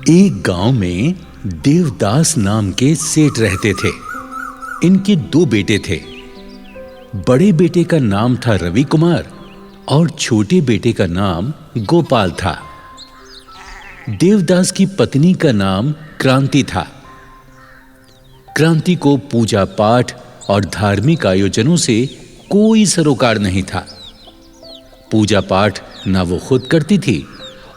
एक गांव में देवदास नाम के सेठ रहते थे। इनके 2 बेटे थे। बड़े बेटे का नाम था रवि कुमार और छोटे बेटे का नाम गोपाल था। देवदास की पत्नी का नाम क्रांति था। क्रांति को पूजा पाठ और धार्मिक आयोजनों से कोई सरोकार नहीं था। पूजा पाठ ना वो खुद करती थी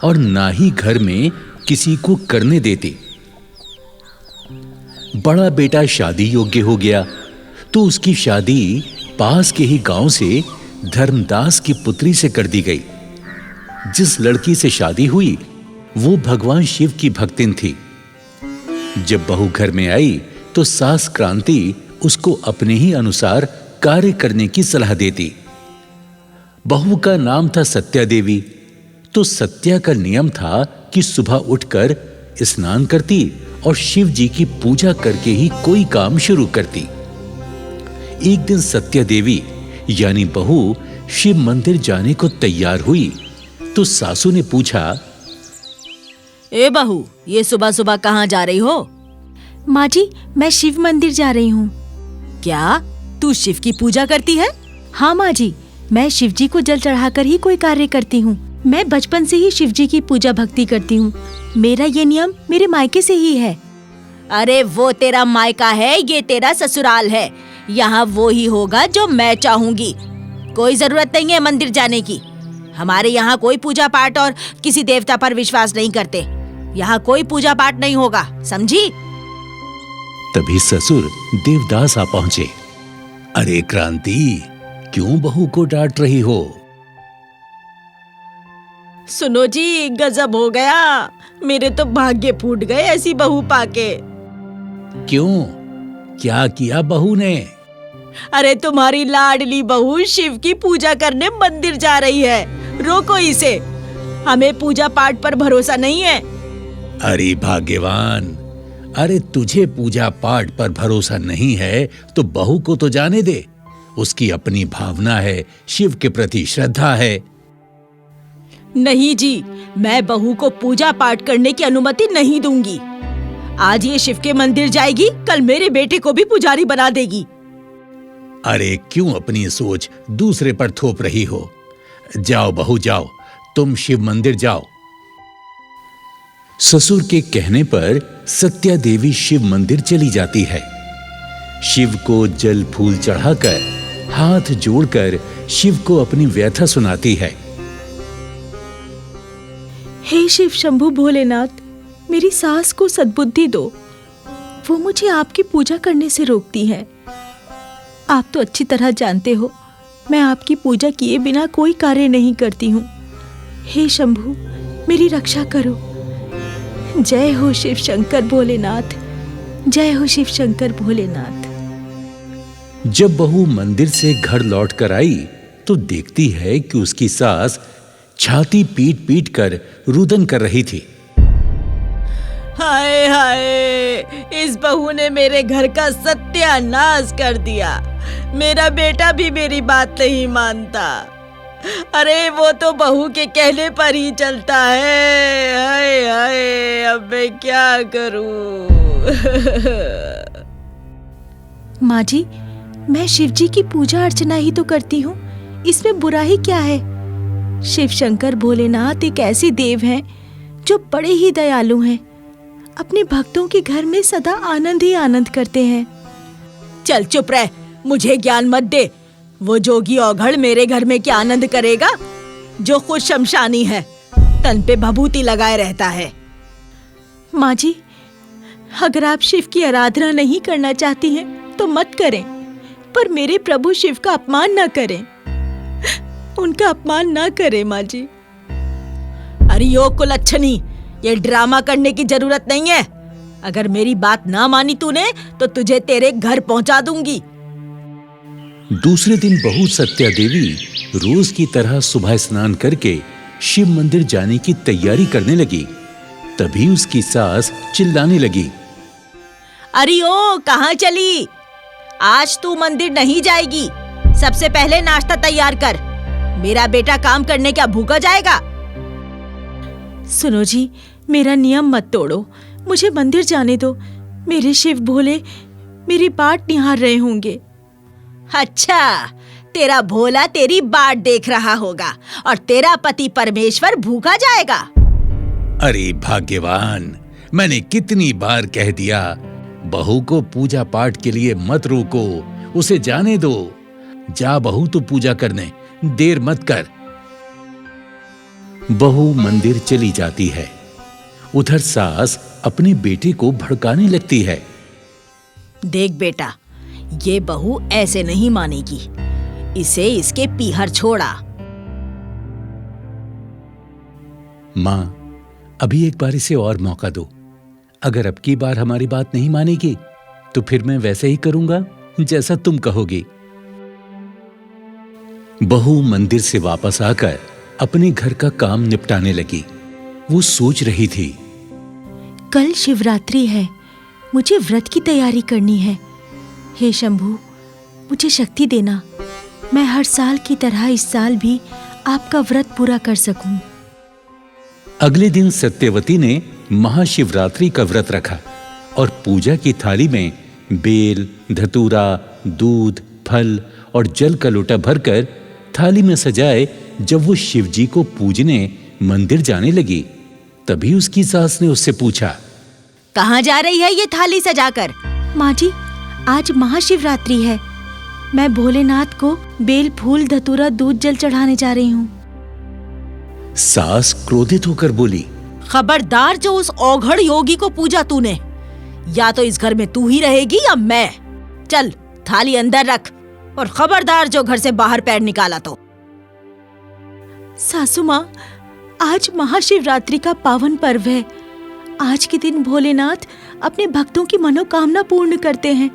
और ना ही घर में किसी को करने देती। बड़ा बेटा शादी योग्य हो गया तो उसकी शादी पास के ही गांव से धर्मदास की पुत्री से कर दी गई। जिस लड़की से शादी हुई वो भगवान शिव की भक्तिन थी। जब बहू घर में आई तो सास क्रांति उसको अपने ही अनुसार कार्य करने की सलाह देती। बहू का नाम था सत्या देवी। तो सत्या का नियम था कि सुबह उठकर स्नान करती और शिव जी की पूजा करके ही कोई काम शुरू करती। एक दिन सत्या देवी यानी बहू शिव मंदिर जाने को तैयार हुई तो सासू ने पूछा, ए बहू, ये सुबह सुबह कहाँ जा रही हो? माँ जी, मैं शिव मंदिर जा रही हूँ। क्या तू शिव की पूजा करती है? हाँ माँ जी, मैं शिव जी को जल चढ़ाकर ही कोई कार्य करती हूँ। मैं बचपन से ही शिव जी की पूजा भक्ति करती हूँ। मेरा ये नियम मेरे मायके से ही है। अरे वो तेरा मायका है, ये तेरा ससुराल है। यहाँ वो ही होगा जो मैं चाहूंगी। कोई जरूरत नहीं है मंदिर जाने की। हमारे यहाँ कोई पूजा पाठ और किसी देवता पर विश्वास नहीं करते। यहाँ कोई पूजा पाठ नहीं होगा, समझी? तभी ससुर देवदास आ पहुंचे। अरे क्रांति, क्यों बहू को डांट रही हो? सुनो जी, गजब हो गया। मेरे तो भाग्य फूट गए ऐसी बहू पाके। क्यों, क्या किया बहू ने? अरे तुम्हारी लाडली बहू शिव की पूजा करने मंदिर जा रही है। रोको इसे, हमें पूजा पाठ पर भरोसा नहीं है। अरे भाग्यवान, अरे तुझे पूजा पाठ पर भरोसा नहीं है तो बहू को तो जाने दे। उसकी अपनी भावना है, शिव के प्रति श्रद्धा है। नहीं जी, मैं बहू को पूजा पाठ करने की अनुमति नहीं दूंगी। आज ये शिव के मंदिर जाएगी, कल मेरे बेटे को भी पुजारी बना देगी। अरे क्यों अपनी सोच दूसरे पर थोप रही हो? जाओ बहू जाओ, तुम शिव मंदिर जाओ। ससुर के कहने पर सत्या देवी शिव मंदिर चली जाती है। शिव को जल फूल चढ़ाकर, हाथ जोड़कर शिव को अपनी व्यथा सुनाती है। हे शिव शंभु भोलेनाथ, मेरी सास को सद्बुद्धि दो। वो मुझे आपकी पूजा करने से रोकती है। आप तो अच्छी तरह जानते हो मैं आपकी पूजा किए बिना कोई कार्य नहीं करती हूँ। हे शंभु, मेरी रक्षा करो। जय हो शिव शंकर भोलेनाथ, जय हो शिव शंकर भोलेनाथ। जब बहू मंदिर से घर लौट कर आई तो देखती है कि उसकी सास छाती पीट पीट कर रुदन कर रही थी। हाय हाय, इस बहू ने मेरे घर का सत्यानाश कर दिया। मेरा बेटा भी मेरी बात नहीं मानता। अरे वो तो बहू के कहने पर ही चलता है। हाय हाय, अब मैं क्या करूं? माँ जी, मैं शिव जी की पूजा अर्चना ही तो करती हूँ, इसमें बुरा ही क्या है? शिव शंकर भोलेनाथ एक ऐसे देव हैं जो बड़े ही दयालु हैं। अपने भक्तों के घर में सदा आनंद ही आनंद करते हैं। चल चुप रह, मुझे ज्ञान मत दे। वो जोगी औघड़ मेरे घर में क्या आनंद करेगा जो खुद शमशानी है, तन पे भभूति लगाए रहता है। माँ जी, अगर आप शिव की आराधना नहीं करना चाहती हैं तो मत करें, पर मेरे प्रभु शिव का अपमान न करें। उनका अपमान न करें माँ जी। अरे यो कुलच्छनी, ये ड्रामा करने की जरूरत नहीं है। अगर मेरी बात ना मानी तूने तो तुझे तेरे घर पहुंचा दूंगी। दूसरे दिन बहू सत्या देवी रोज की तरह सुबह स्नान करके शिव मंदिर जाने की तैयारी करने लगी। तभी उसकी सास चिल्लाने लगी, अरे ओ, कहाँ चली? आज तू मंदिर नहीं जाएगी। सबसे पहले नाश्ता तैयार कर। मेरा बेटा काम करने क्या भूखा जाएगा? सुनो जी, मेरा नियम मत तोड़ो, मुझे मंदिर जाने दो। मेरे शिव भोले मेरी बाट निहार रहे होंगे। अच्छा, तेरा भोला तेरी बाट देख रहा होगा और तेरा पति परमेश्वर भूखा जाएगा। अरे भाग्यवान, मैंने कितनी बार कह दिया, बहू को पूजा पाठ के लिए मत रोको, उसे जाने दो। जा बहू, तू पूजा करने, देर मत कर। बहू मंदिर चली जाती है। उधर सास अपने बेटे को भड़काने लगती है। देख बेटा, ये बहू ऐसे नहीं मानेगी, इसे इसके पीहर छोड़ा। माँ, अभी एक बार इसे और मौका दो। अगर अब की बार हमारी बात नहीं मानेगी तो फिर मैं वैसे ही करूंगा जैसा तुम कहोगी। बहू मंदिर से वापस आकर अपने घर का काम निपटाने लगी। वो सोच रही थी, कल शिवरात्रि है, मुझे व्रत की तैयारी करनी है। हे शंभू, मुझे शक्ति देना, मैं हर साल की तरह इस साल भी आपका व्रत पूरा कर सकूं। अगले दिन सत्यवती ने महाशिवरात्रि का व्रत रखा और पूजा की थाली में बेल, धतूरा, दूध, फल और जल का लोटा भरकर थाली में सजाए जब वो शिवजी को पूजने मंदिर जाने लगी, तभी उसकी सास ने उससे पूछा, कहाँ जा रही है ये थाली सजाकर? माँ जी, आज महाशिवरात्रि है, मैं भोलेनाथ को बेल, फूल, धतूरा, दूध, जल चढ़ाने जा रही हूँ। सास क्रोधित होकर बोली, खबरदार, जो उस औघड़ योगी को पूजा तूने, या तो इस घर में तू ही रहेगी या मैं। चल, थाली अंदर रख और खबरदार जो घर से बाहर पैर निकाला तो। सासू माँ, आज महाशिवरात्रि का पावन पर्व है। आज के दिन भोलेनाथ अपने भक्तों की मनोकामना पूर्ण करते हैं।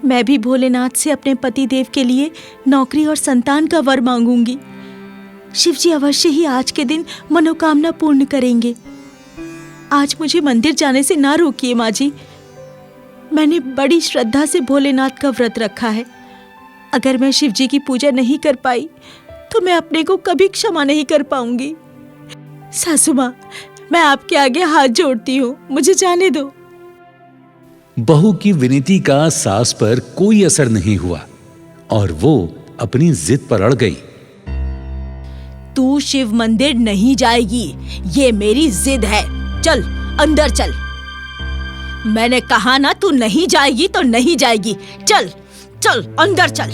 मैं भी भोलेनाथ से अपने पति देव के लिए नौकरी और संतान का वर मांगूंगी। शिवजी अवश्य ही आज के दिन मनोकामना पूर्ण करेंगे। आज मुझे मंदिर जाने से ना रोकिए माँ जी। मैंने बड़ी श्रद्धा से भोलेनाथ का व्रत रखा है। अगर मैं शिवजी की पूजा नहीं कर पाई तो मैं अपने को कभी क्षमा नहीं कर पाऊंगी। सासू माँ, मैं आपके आगे हाथ जोड़ती हूँ, मुझे जाने दो। बहू की विनती का सास पर कोई असर नहीं हुआ और वो अपनी जिद पर अड़ गई। तू शिव मंदिर नहीं जाएगी, ये मेरी जिद है। चल अंदर चल। मैंने कहा ना, तू नहीं जाएगी तो नहीं जाएगी। चल चल अंदर चल।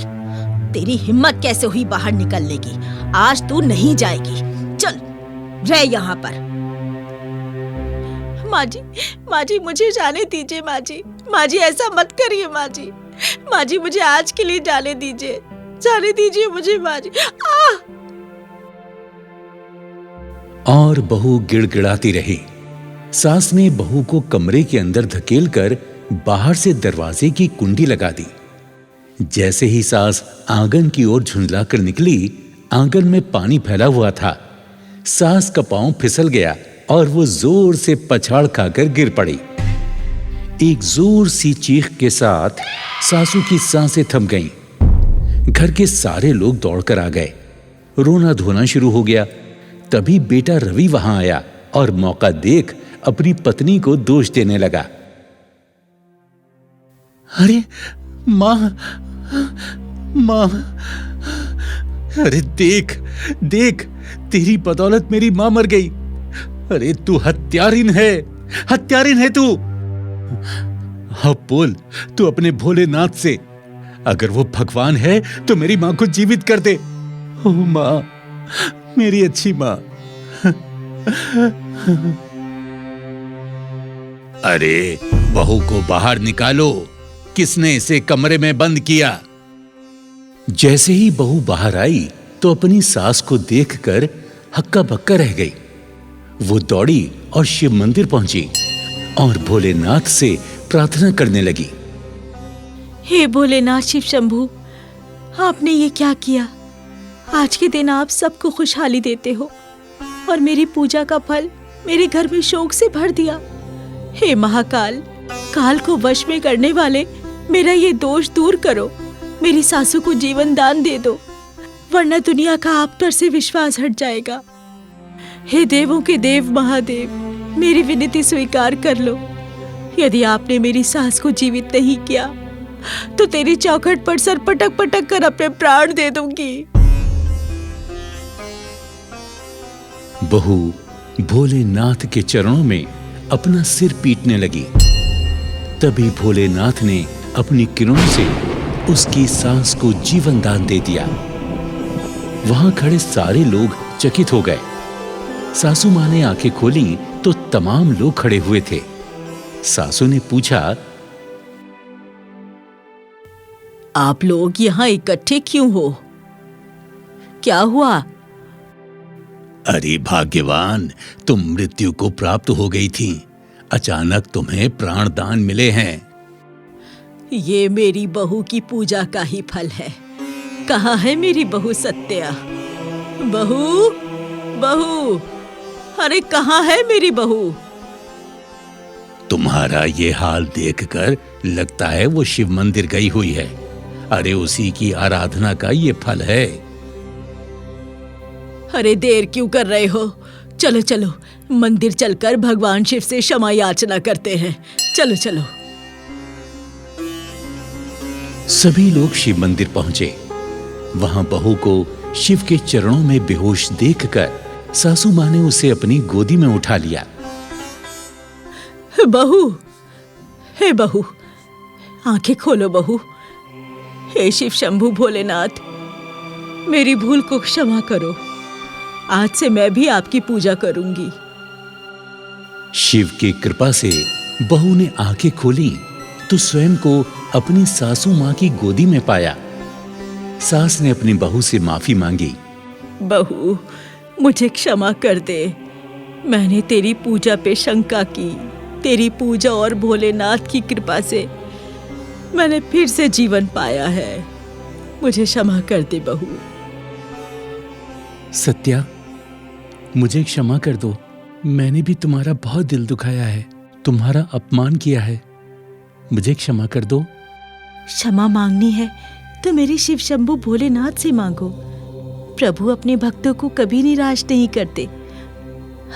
तेरी हिम्मत कैसे हुई बाहर निकलने की? आज तू नहीं जाएगी। चल, रह यहाँ पर। माँ जी मुझे जाने दीजिए। माँ जी ऐसा मत करिए। माँ जी मुझे आज के लिए जाने दीजिए मुझे माँ जी। और बहू गिड़गिड़ाती रही। सास ने बहू को कमरे के अंदर धकेलकर बाहर से दरवाजे की कुंडी लगा दी। जैसे ही सास आंगन की ओर झुंझलाकर निकली, आंगन में पानी फैला हुआ था। सास का पांव फिसल गया और वो जोर से पछाड़ खाकर गिर पड़ी। एक जोर सी चीख के साथ सासू की सांसें थम गईं। घर के सारे लोग दौड़कर आ गए। रोना धोना शुरू हो गया। तभी बेटा रवि वहां आया और मौका देख अपनी पत्नी को दोष देने लगा। अरे मां, अरे देख, तेरी बदौलत मेरी मां मर गई। अरे तू हत्यारिन है तू। अब बोल, तू अपने भोलेनाथ से, अगर वो भगवान है तो मेरी मां को जीवित कर दे। ओ मां, मेरी अच्छी मां। अरे बहू को बाहर निकालो, किसने इसे कमरे में बंद किया? जैसे ही बहू बाहर आई तो अपनी सास को देखकर हक्का बक्का रह गई। वो दौड़ी और शिव मंदिर पहुंची और भोलेनाथ से प्रार्थना करने लगी। हे भोलेनाथ शिव शंभू, आपने ये क्या किया? आज के दिन आप सबको खुशहाली देते हो और मेरी पूजा का फल मेरे घर में शोक से भर दिया। हे महाकाल, काल को वश में करने वाले, मेरा ये दोष दूर करो। मेरी सासू को जीवन दान दे दो, वरना दुनिया का आप पर से विश्वास हट जाएगा। हे देवों के देव महादेव, मेरी विनती स्वीकार कर लो। यदि आपने मेरी सास को जीवित नहीं किया तो तेरी चौखट पर सर पटक पटक कर अपने प्राण दे दूंगी। बहू भोलेनाथ के चरणों में अपना सिर पीटने लगी। तभी भोलेनाथ ने अपनी किरणों से उसकी सांस को जीवन दान दे दिया। वहां खड़े सारे लोग चकित हो गए। सासू मां ने आंखें खोली तो तमाम लोग खड़े हुए थे। सासू ने पूछा, आप लोग यहाँ इकट्ठे क्यों हो? क्या हुआ? अरे भाग्यवान, तुम मृत्यु को प्राप्त हो गई थी। अचानक तुम्हें प्राण दान मिले हैं। ये मेरी बहू की पूजा का ही फल है। कहाँ है मेरी बहू सत्या? बहू, बहू, अरे कहाँ है मेरी बहू? तुम्हारा ये हाल देखकर लगता है वो शिव मंदिर गई हुई है। अरे उसी की आराधना का ये फल है। अरे देर क्यों कर रहे हो? चलो चलो मंदिर चलकर भगवान शिव से क्षमा याचना करते हैं। चलो चलो। सभी लोग शिव मंदिर पहुंचे। वहां बहू को शिव के चरणों में बेहोश देखकर सासू मां ने उसे अपनी गोदी में उठा लिया। बहू, हे बहू, आंखें खोलो बहू। हे शिव शंभू भोलेनाथ, मेरी भूल को क्षमा करो। आज से मैं भी आपकी पूजा करूंगी। शिव की कृपा से बहू ने आंखें खोली तो स्वयं को अपनी सासू मां की गोदी में पाया। सास ने अपनी बहू से माफी मांगी। बहू, मुझे क्षमा कर दे। मैंने तेरी पूजा पे शंका की। तेरी पूजा और भोलेनाथ की कृपा से मैंने फिर से जीवन पाया है। मुझे क्षमा कर दे बहू। सत्या, मुझे क्षमा कर दो। मैंने भी तुम्हारा बहुत दिल दुखाया है, तुम्हारा अपमान किया है। मुझे क्षमा कर दो। क्षमा मांगनी है तो मेरे शिव शंभू भोलेनाथ से मांगो। प्रभु अपने भक्तों को कभी निराश नहीं करते।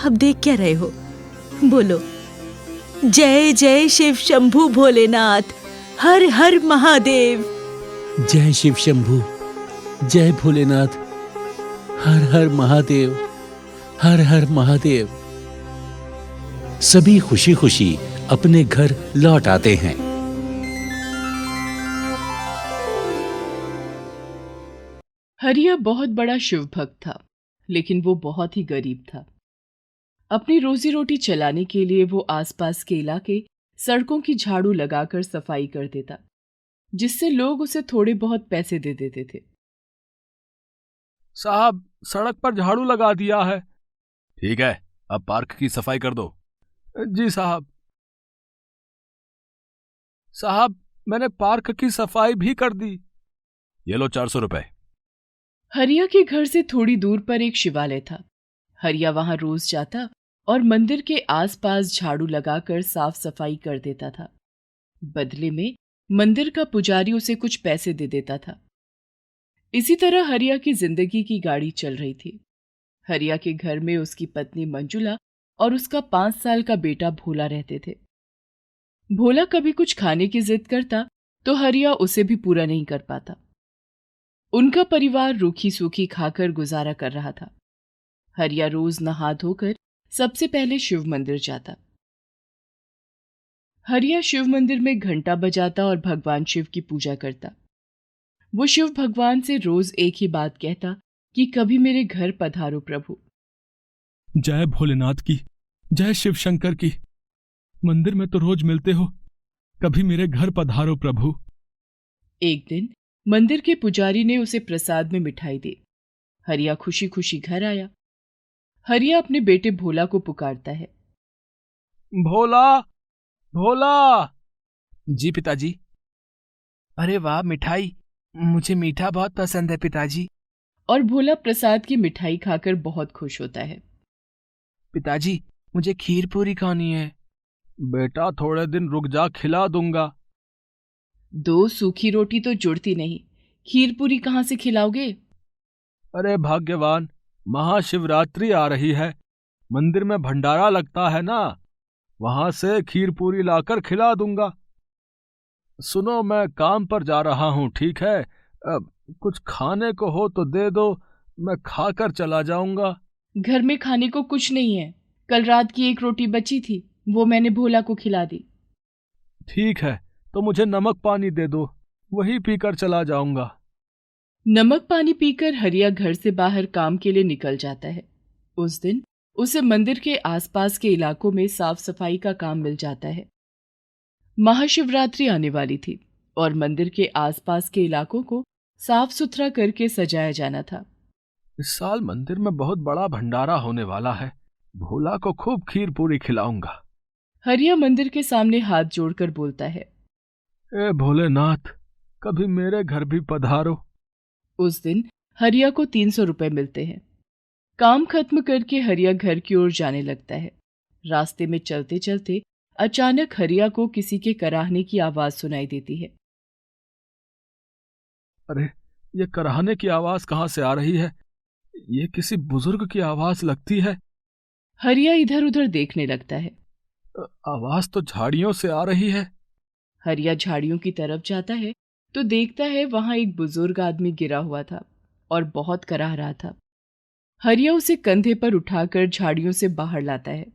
अब देख क्या रहे हो? बोलो, जय जय शिव शंभू भोलेनाथ, हर हर महादेव। जय शिव शंभू, जय भोलेनाथ, हर हर महादेव, हर हर महादेव। सभी खुशी खुशी अपने घर लौट आते हैं। हरिया बहुत बड़ा शिव भक्त था, लेकिन वो बहुत ही गरीब था। अपनी रोजी रोटी चलाने के लिए वो आसपास के इलाके सड़कों की झाड़ू लगाकर सफाई कर देता, जिससे लोग उसे थोड़े बहुत पैसे दे देते थे। साहब, सड़क पर झाड़ू लगा दिया है। ठीक है, अब पार्क की सफाई कर दो। जी साहब। साहब, मैंने पार्क की सफाई भी कर दी। ये लो 400 रुपए। हरिया के घर से थोड़ी दूर पर एक शिवालय था। हरिया वहां रोज जाता और मंदिर के आसपास झाड़ू लगाकर साफ सफाई कर देता था। बदले में मंदिर का पुजारी उसे कुछ पैसे दे देता था। इसी तरह हरिया की जिंदगी की गाड़ी चल रही थी। हरिया के घर में उसकी पत्नी मंजुला और उसका 5 साल का बेटा भोला रहते थे। भोला कभी कुछ खाने की जिद करता तो हरिया उसे भी पूरा नहीं कर पाता। उनका परिवार रूखी सूखी खाकर गुजारा कर रहा था। हरिया रोज नहा धोकर सबसे पहले शिव मंदिर जाता। हरिया शिव मंदिर में घंटा बजाता और भगवान शिव की पूजा करता। वो शिव भगवान से रोज एक ही बात कहता कि कभी मेरे घर पधारो प्रभु। जय भोलेनाथ की, जय शिव शंकर की। मंदिर में तो रोज मिलते हो, कभी मेरे घर पधारो प्रभु। एक दिन मंदिर के पुजारी ने उसे प्रसाद में मिठाई दी। हरिया खुशी खुशी घर आया। हरिया अपने बेटे भोला को पुकारता है। भोला, भोला। जी पिताजी। अरे वाह, मिठाई। मुझे मीठा बहुत पसंद है पिताजी। और भोला प्रसाद की मिठाई खाकर बहुत खुश होता है। पिताजी, मुझे खीर पूरी खानी है। बेटा, थोड़े दिन रुक जा, खिला दूंगा। 2 सूखी रोटी तो जुड़ती नहीं, खीर पूरी कहां से खिलाओगे? अरे भाग्यवान, महाशिवरात्रि आ रही है, मंदिर में भंडारा लगता है ना, वहां से खीर पूरी लाकर खिला दूंगा। सुनो, मैं काम पर जा रहा हूँ, ठीक है? अब कुछ खाने को हो तो दे दो, मैं खाकर चला जाऊंगा। घर में खाने को कुछ नहीं है। कल रात की एक रोटी बची थी, वो मैंने भोला को खिला दी। ठीक है, तो मुझे नमक पानी दे दो, वही पीकर चला जाऊंगा। नमक पानी पीकर हरिया घर से बाहर काम के लिए निकल जाता है। उस दिन उसे मंदिर के आसपास के इलाकों में साफ सफाई का काम मिल जाता है। महाशिवरात्रि आने वाली थी और मंदिर के आसपास के इलाकों को साफ सुथरा करके सजाया जाना था। इस साल मंदिर में बहुत बड़ा भंडारा होने वाला है, भोला को खूब खीर पूरी खिलाऊंगा। हरिया मंदिर के सामने हाथ जोड़कर बोलता है, ए भोलेनाथ, कभी मेरे घर भी पधारो। उस दिन हरिया को 300 रुपए मिलते हैं। काम खत्म करके हरिया घर की ओर जाने लगता है। रास्ते में चलते चलते अचानक हरिया को किसी के कराहने की आवाज सुनाई देती है। अरे, ये कराहने की आवाज कहाँ से आ रही है? ये किसी बुजुर्ग की आवाज लगती है। हरिया इधर उधर देखने लगता है। आवाज तो झाड़ियों से आ रही है। हरिया झाड़ियों की तरफ जाता है तो देखता है वहां एक बुजुर्ग आदमी गिरा हुआ था और बहुत कराह रहा था। हरिया उसे कंधे पर उठाकर झाड़ियों से बाहर लाता है।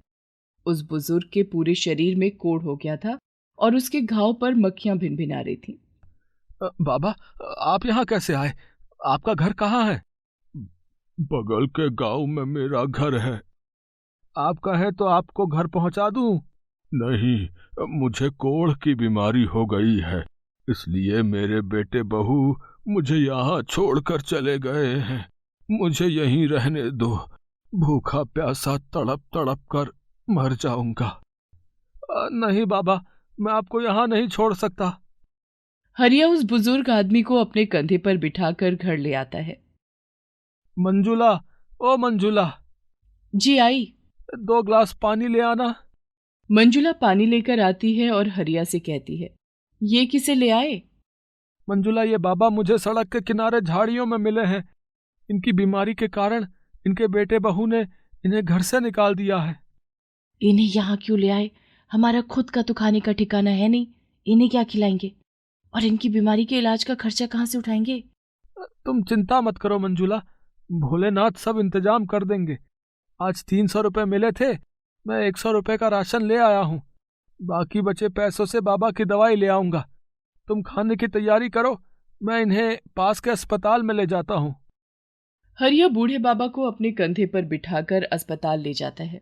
उस बुजुर्ग के पूरे शरीर में कोढ़ हो गया था और उसके घाव पर मक्खियां भिनभिना रही थीं। बाबा, आप यहाँ कैसे आए? आपका घर कहाँ है? बगल के गांव में मेरा घर है। आप कहे तो आपको घर पहुंचा दूं? नहीं, मुझे कोढ़ की बीमारी हो गई है, इसलिए मेरे बेटे बहू मुझे यहाँ छोड़कर चले गए हैं। मुझे यहीं रहने दो, भूखा प्यासा तड़प तड़प कर मर जाऊंगा। नहीं बाबा, मैं आपको यहाँ नहीं छोड़ सकता। हरिया उस बुजुर्ग आदमी को अपने कंधे पर बिठाकर घर ले आता है। मंजुला, ओ मंजुला, जी आई। 2 गिलास पानी ले आना। मंजुला पानी लेकर आती है और हरिया से कहती है, ये किसे ले आए? मंजुला, ये बाबा मुझे सड़क के किनारे झाड़ियों में मिले हैं। इनकी बीमारी के कारण इनके बेटे बहू ने इन्हें घर से निकाल दिया है। इन्हें यहाँ क्यों ले आए? हमारा खुद का तो खाने का ठिकाना है नहीं, इन्हें क्या खिलाएंगे? और इनकी बीमारी के इलाज का खर्चा कहाँ से उठाएंगे? तुम चिंता मत करो मंजुला, भोलेनाथ सब इंतजाम कर देंगे। आज 300 रुपए मिले थे, मैं 100 रुपए का राशन ले आया हूँ। बाकी बचे पैसों से बाबा की दवाई ले आऊंगा। तुम खाने की तैयारी करो, मैं इन्हें पास के अस्पताल में ले जाता हूँ। हरिया बूढ़े बाबा को अपने कंधे पर बिठाकर अस्पताल ले जाता है।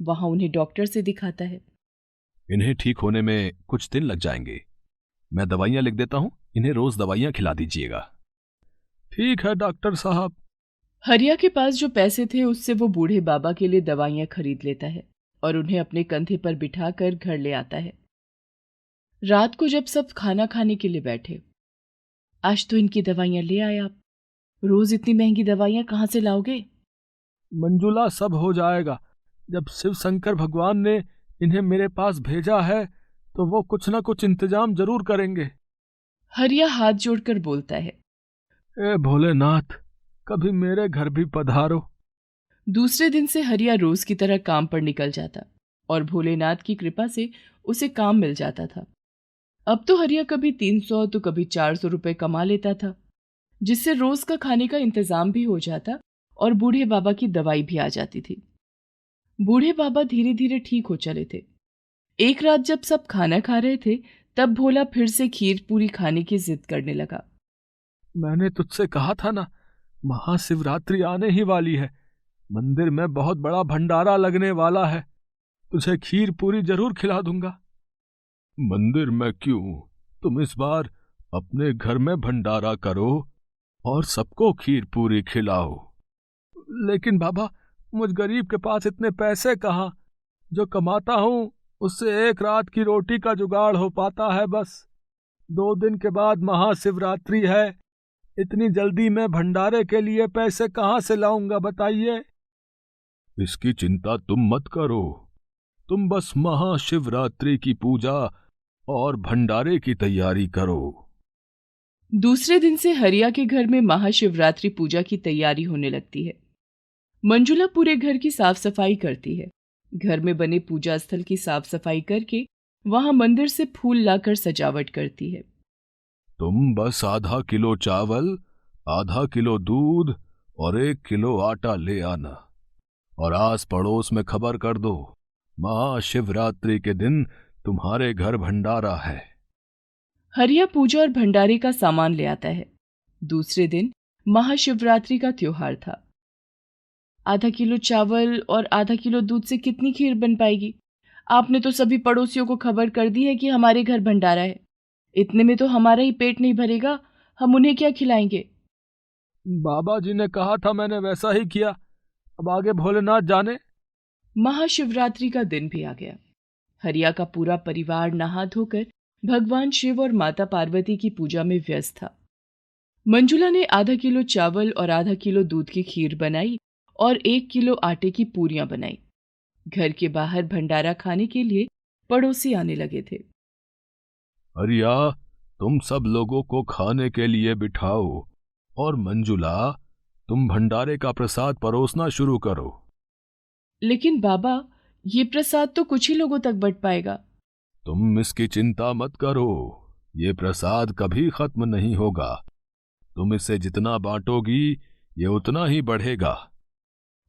वहां उन्हें डॉक्टर से दिखाता है। इन्हें ठीक होने में कुछ दिन लग जाएंगे, मैं दवाइयां लिख देता हूं, इन्हें रोज दवाइयां खिला दीजिएगा। ठीक है डॉक्टर साहब। हरिया के पास जो पैसे थे उससे वो बूढ़े बाबा के लिए दवाइयां खरीद लेता है और उन्हें अपने कंधे पर बिठाकर घर ले आता है। रात को जब सब खाना खाने के लिए बैठे, आज तो इनकी दवाइयां ले आए आप, रोज इतनी महंगी दवाइयां कहाँ से लाओगे? मंजुला, सब हो जाएगा। जब शिव शंकर भगवान ने इन्हें मेरे पास भेजा है तो वो कुछ ना कुछ इंतजाम जरूर करेंगे। हरिया हाथ जोड़कर बोलता है, ए भोलेनाथ, कभी मेरे घर भी पधारो। दूसरे दिन से हरिया रोज की तरह काम पर निकल जाता और भोलेनाथ की कृपा से उसे काम मिल जाता था। अब तो हरिया कभी 300 तो कभी 400 रुपए कमा लेता था, जिससे रोज का खाने का इंतजाम भी हो जाता और बूढ़े बाबा की दवाई भी आ जाती थी। बूढ़े बाबा धीरे धीरे ठीक हो चले थे। एक रात जब सब खाना खा रहे थे तब भोला फिर से खीर पूरी खाने की जिद करने लगा। मैंने तुझसे कहा था ना, महाशिवरात्रि आने ही वाली है, मंदिर में बहुत बड़ा भंडारा लगने वाला है, तुझे खीर पूरी जरूर खिला दूंगा। मंदिर में क्यों, तुम इस बार अपने घर में भंडारा करो और सबको खीर पूरी खिलाओ। लेकिन बाबा, मुझ गरीब के पास इतने पैसे कहाँ? जो कमाता हूं उससे एक रात की रोटी का जुगाड़ हो पाता है बस। 2 दिन के बाद महाशिवरात्रि है, इतनी जल्दी मैं भंडारे के लिए पैसे कहाँ से लाऊंगा बताइए। इसकी चिंता तुम मत करो, तुम बस महाशिवरात्रि की पूजा और भंडारे की तैयारी करो। दूसरे दिन से हरिया के घर में महाशिवरात्रि पूजा की तैयारी होने लगती है। मंजुला पूरे घर की साफ सफाई करती है। घर में बने पूजा स्थल की साफ सफाई करके वहां मंदिर से फूल लाकर सजावट करती है। तुम बस आधा किलो चावल, आधा किलो दूध और 1 किलो आटा ले आना और आस पड़ोस में खबर कर दो, महाशिवरात्रि के दिन तुम्हारे घर भंडारा है। हरिया पूजा और भंडारे का सामान ले आता है। दूसरे दिन महाशिवरात्रि का त्योहार था। आधा किलो चावल और आधा किलो दूध से कितनी खीर बन पाएगी? आपने तो सभी पड़ोसियों को खबर कर दी है कि हमारे घर भंडारा है। इतने में तो हमारा ही पेट नहीं भरेगा, हम उन्हें क्या खिलाएंगे? बाबा जी ने कहा था, मैंने वैसा ही किया। अब आगे भोलेनाथ जाने। महाशिवरात्रि का दिन भी आ गया। हरिया का पूरा परिवार नहा धोकर भगवान शिव और माता पार्वती की पूजा में व्यस्त था। मंजुला ने आधा किलो चावल और आधा किलो दूध की खीर बनाई और 1 किलो आटे की पूरियां बनाई। घर के बाहर भंडारा खाने के लिए पड़ोसी आने लगे थे। हरिया, तुम सब लोगों को खाने के लिए बिठाओ और मंजुला, तुम भंडारे का प्रसाद परोसना शुरू करो। लेकिन बाबा, ये प्रसाद तो कुछ ही लोगों तक बंट पाएगा। तुम इसकी चिंता मत करो, ये प्रसाद कभी खत्म नहीं होगा। तुम इसे जितना बांटोगी ये उतना ही बढ़ेगा।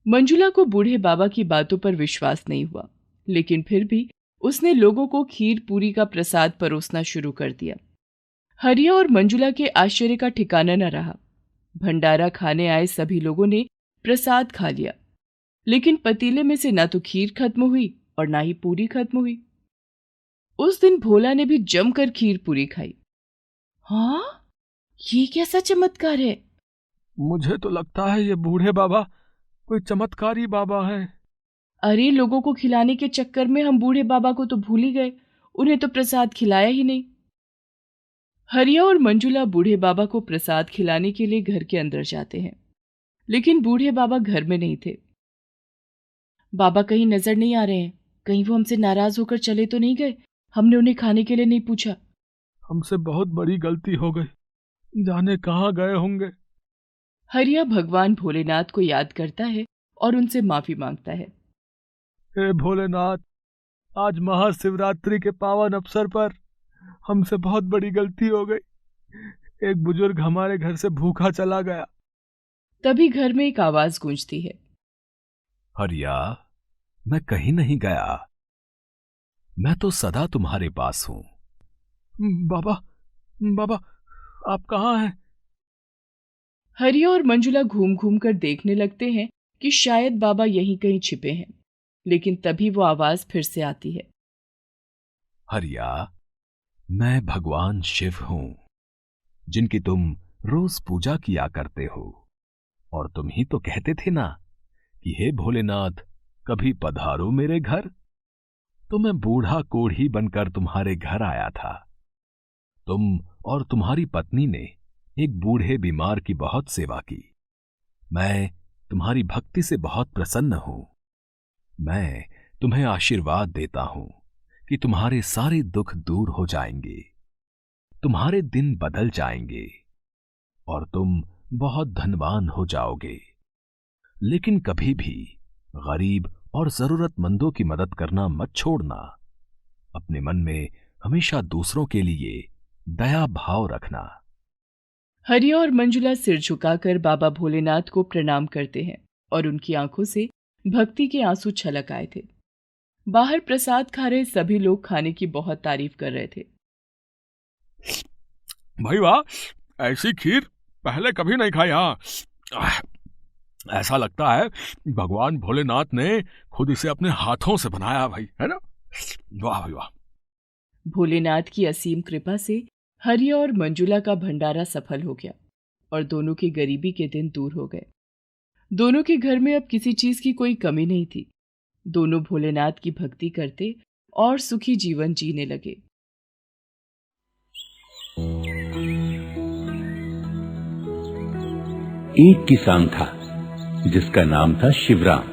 मंजुला को बूढ़े बाबा की बातों पर विश्वास नहीं हुआ, लेकिन फिर भी उसने लोगों को खीर पूरी का प्रसाद परोसना शुरू कर दिया। हरिया और मंजुला के आश्चर्य का ठिकाना न रहा। भंडारा खाने आए सभी लोगों ने प्रसाद खा लिया, लेकिन पतीले में से ना तो खीर खत्म हुई और ना ही पूरी खत्म हुई। उस दिन भोला ने भी जमकर खीर पूरी खाई। हाँ, ये कैसा चमत्कार है? मुझे तो लगता है ये बूढ़े बाबा कोई चमत्कारी बाबा है। अरे, लोगों को खिलाने के चक्कर में हम बूढ़े बाबा को तो भूल ही गए, उन्हें तो प्रसाद खिलाया ही नहीं। हरिया और मंजुला बूढ़े बाबा को प्रसाद खिलाने के लिए घर के अंदर जाते हैं, लेकिन बूढ़े बाबा घर में नहीं थे। बाबा कहीं नजर नहीं आ रहे हैं, कहीं वो हमसे नाराज होकर चले तो नहीं गए? हमने उन्हें खाने के लिए नहीं पूछा। हमसे बहुत बड़ी गलती हो गई, जाने कहाँ गए होंगे। हरिया भगवान भोलेनाथ को याद करता है और उनसे माफी मांगता है। हे भोलेनाथ, आज महाशिवरात्रि के पावन अवसर पर हमसे बहुत बड़ी गलती हो गई। एक बुजुर्ग हमारे घर से भूखा चला गया। तभी घर में एक आवाज गूंजती है। हरिया, मैं कहीं नहीं गया, मैं तो सदा तुम्हारे पास हूं। बाबा, बाबा, आप कहाँ हैं? हरिया और मंजुला घूम घूम कर देखने लगते हैं कि शायद बाबा यहीं कहीं छिपे हैं, लेकिन तभी वो आवाज फिर से आती है। हरिया, मैं भगवान शिव हूं, जिनकी तुम रोज पूजा किया करते हो, और तुम ही तो कहते थे ना कि हे भोलेनाथ, कभी पधारो मेरे घर। तो मैं बूढ़ा कोढ़ी बनकर तुम्हारे घर आया था। तुम और तुम्हारी पत्नी ने एक बूढ़े बीमार की बहुत सेवा की। मैं तुम्हारी भक्ति से बहुत प्रसन्न हूं। मैं तुम्हें आशीर्वाद देता हूं कि तुम्हारे सारे दुख दूर हो जाएंगे, तुम्हारे दिन बदल जाएंगे और तुम बहुत धनवान हो जाओगे। लेकिन कभी भी गरीब और जरूरतमंदों की मदद करना मत छोड़ना। अपने मन में हमेशा दूसरों के लिए दया भाव रखना। हरिया और मंजुला सिर झुकाकर बाबा भोलेनाथ को प्रणाम करते हैं और उनकी आंखों से भक्ति के आंसू छलक आए थे। बाहर प्रसाद खा रहे सभी लोग खाने की बहुत तारीफ कर रहे थे। भाई वाह, ऐसी खीर पहले कभी नहीं खाई। हाँ, ऐसा लगता है भगवान भोलेनाथ ने खुद इसे अपने हाथों से बनाया भाई, है ना? वाह भाई वाह। भोलेनाथ की असीम कृपा से हरिया और मंजुला का भंडारा सफल हो गया और दोनों की गरीबी के दिन दूर हो गए। दोनों के घर में अब किसी चीज की कोई कमी नहीं थी। दोनों भोलेनाथ की भक्ति करते और सुखी जीवन जीने लगे। एक किसान था जिसका नाम था शिवराम।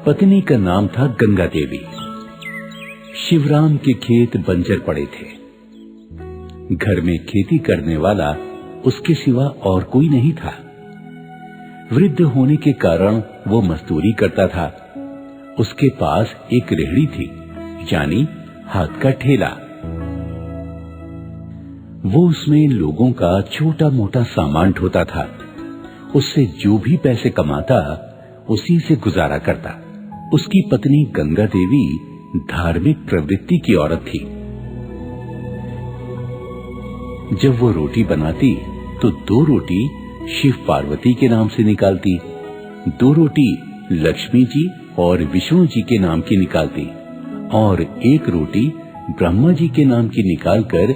पत्नी का नाम था गंगा देवी। शिवराम के खेत बंजर पड़े थे। घर में खेती करने वाला उसके सिवा और कोई नहीं था। वृद्ध होने के कारण वो मजदूरी करता था। उसके पास एक रेहड़ी थी, यानी हाथ का ठेला। वो उसमें लोगों का छोटा मोटा सामान ढोता था। उससे जो भी पैसे कमाता उसी से गुजारा करता। उसकी पत्नी गंगा देवी धार्मिक प्रवृत्ति की औरत थी। जब वो रोटी बनाती तो 2 रोटी शिव पार्वती के नाम से निकालती, 2 रोटी लक्ष्मी जी और विष्णु जी के नाम की निकालती और 1 रोटी ब्रह्मा जी के नाम की निकालकर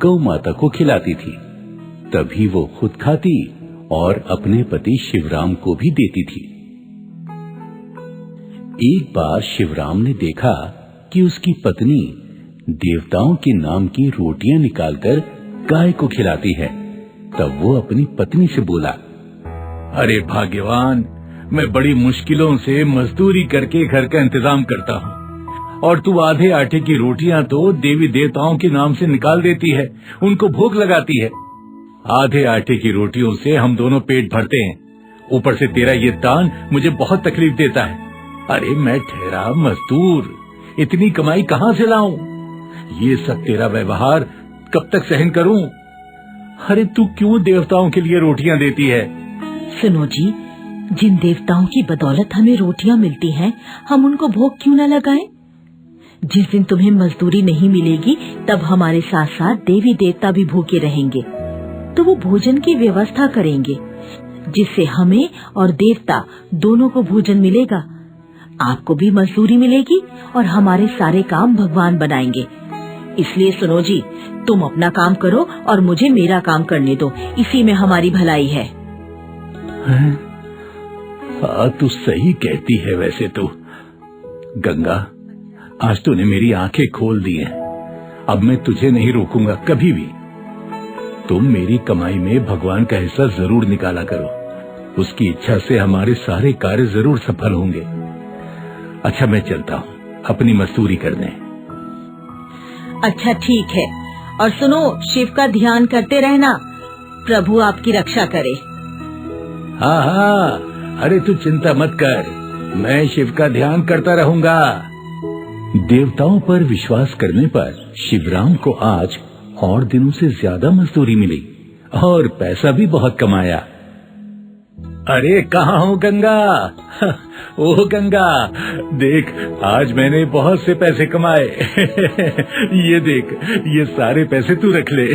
गौ माता को खिलाती थी। तभी वो खुद खाती और अपने पति शिवराम को भी देती थी। एक बार शिवराम ने देखा कि उसकी पत्नी देवताओं के नाम की रोटियां निकालकर गाय को खिलाती है। तब वो अपनी पत्नी से बोला, अरे भाग्यवान, मैं बड़ी मुश्किलों से मजदूरी करके घर का इंतजाम करता हूँ और तू आधे आटे की रोटियां तो देवी देवताओं के नाम से निकाल देती है, उनको भोग लगाती है। आधे आटे की रोटियों से हम दोनों पेट भरते हैं, ऊपर से तेरा ये दान मुझे बहुत तकलीफ देता है। अरे मैं ठहरा मजदूर, इतनी कमाई कहाँ से लाऊं? ये सब तेरा व्यवहार कब तक सहन करूं? अरे तू क्यों देवताओं के लिए रोटियां देती है? सुनो जी, जिन देवताओं की बदौलत हमें रोटियां मिलती हैं, हम उनको भोग क्यों न लगाएं? जिस दिन तुम्हें मजदूरी नहीं मिलेगी तब हमारे साथ साथ देवी देवता भी भूखे रहेंगे, तो वो भोजन की व्यवस्था करेंगे जिससे हमें और देवता दोनों को भोजन मिलेगा। आपको भी मजदूरी मिलेगी और हमारे सारे काम भगवान बनाएंगे। इसलिए सुनो जी, तुम अपना काम करो और मुझे मेरा काम करने दो, इसी में हमारी भलाई है। हाँ, तू सही कहती है। वैसे तो गंगा, आज तूने मेरी आंखें खोल दी हैं। अब मैं तुझे नहीं रोकूंगा कभी भी। तुम मेरी कमाई में भगवान का हिस्सा जरूर निकाला करो, उसकी इच्छा से हमारे सारे कार्य जरूर सफल होंगे। अच्छा, मैं चलता हूँ अपनी मजदूरी करने। अच्छा ठीक है, और सुनो, शिव का ध्यान करते रहना, प्रभु आपकी रक्षा करे। हाँ हाँ, अरे तू चिंता मत कर, मैं शिव का ध्यान करता रहूंगा। देवताओं पर विश्वास करने पर शिवराम को आज और दिनों से ज्यादा मजदूरी मिली और पैसा भी बहुत कमाया। अरे कहाँ हो गंगा? ओह गंगा, देख आज मैंने बहुत से पैसे कमाए। ये देख, ये सारे पैसे तू रख ले।